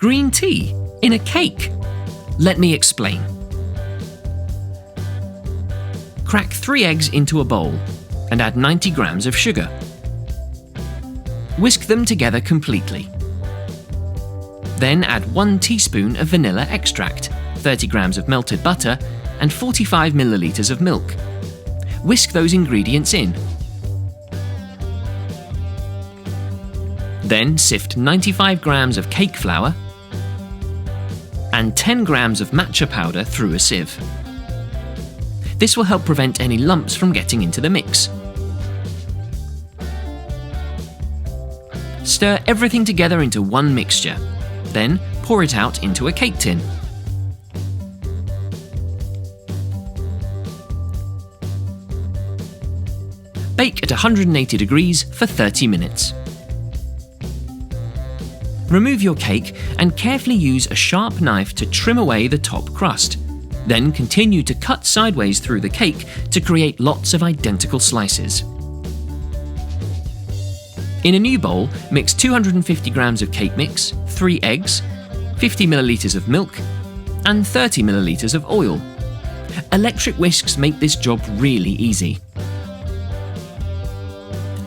Green tea in a cake? Let me explain. Crack 3 eggs into a bowl and add 90 grams of sugar. Whisk them together completely. Then add 1 teaspoon of vanilla extract, 30 grams of melted butter, and 45 milliliters of milk. Whisk those ingredients in. Then sift 95 grams of cake flour and 10 grams of matcha powder through a sieve. This will help prevent any lumps from getting into the mix. Stir everything together into one mixture. Then pour it out into a cake tin. Bake at 180 degrees for 30 minutes. Remove your cake and carefully use a sharp knife to trim away the top crust. Then continue to cut sideways through the cake to create lots of identical slices. In a new bowl, mix 250 grams of cake mix, 3 eggs, 50 milliliters of milk, and 30 milliliters of oil. Electric whisks make this job really easy.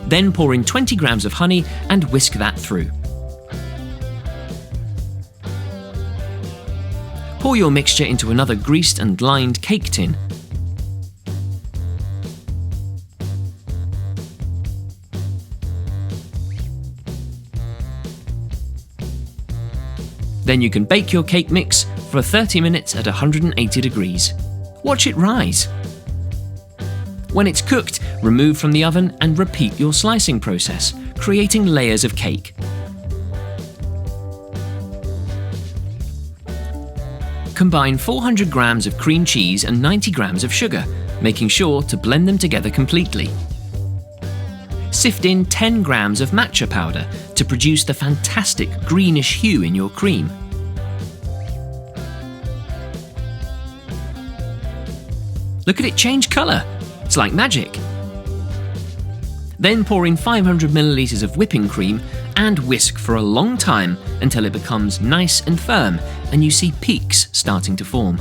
Then pour in 20 grams of honey and whisk that through. Pour your mixture into another greased and lined cake tin. Then you can bake your cake mix for 30 minutes at 180 degrees. Watch it rise. When it's cooked, remove from the oven and repeat your slicing process, creating layers of cake. Combine 400 grams of cream cheese and 90 grams of sugar, making sure to blend them together completely. Sift in 10 grams of matcha powder to produce the fantastic greenish hue in your cream. Look at it change colour! It's like magic. Then pour in 500 milliliters of whipping cream and whisk for a long time until it becomes nice and firm and you see peaks starting to form.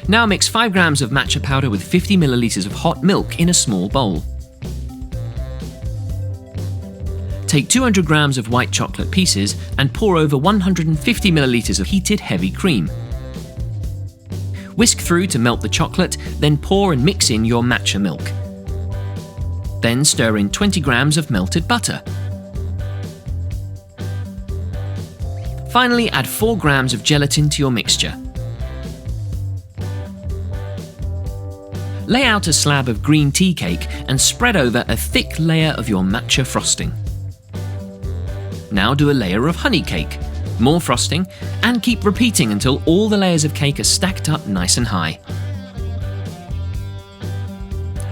Now mix 5 grams of matcha powder with 50 milliliters of hot milk in a small bowl. Take 200 grams of white chocolate pieces and pour over 150 milliliters of heated heavy cream. Whisk through to melt the chocolate, then pour and mix in your matcha milk. Then stir in 20 grams of melted butter. Finally, add 4 grams of gelatin to your mixture. Lay out a slab of green tea cake and spread over a thick layer of your matcha frosting. Now do a layer of honey cake, more frosting, and keep repeating until all the layers of cake are stacked up nice and high.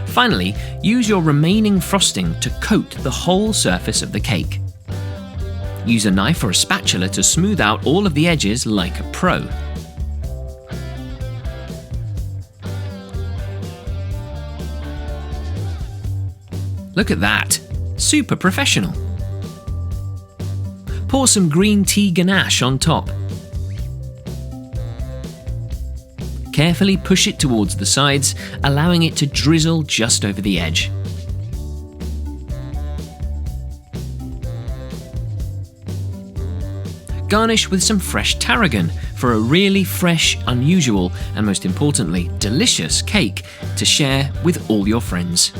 Finally, use your remaining frosting to coat the whole surface of the cake. Use a knife or a spatula to smooth out all of the edges like a pro. Look at that! Super professional! Pour some green tea ganache on top. Carefully push it towards the sides, allowing it to drizzle just over the edge. Garnish with some fresh tarragon for a really fresh, unusual, and most importantly, delicious cake to share with all your friends.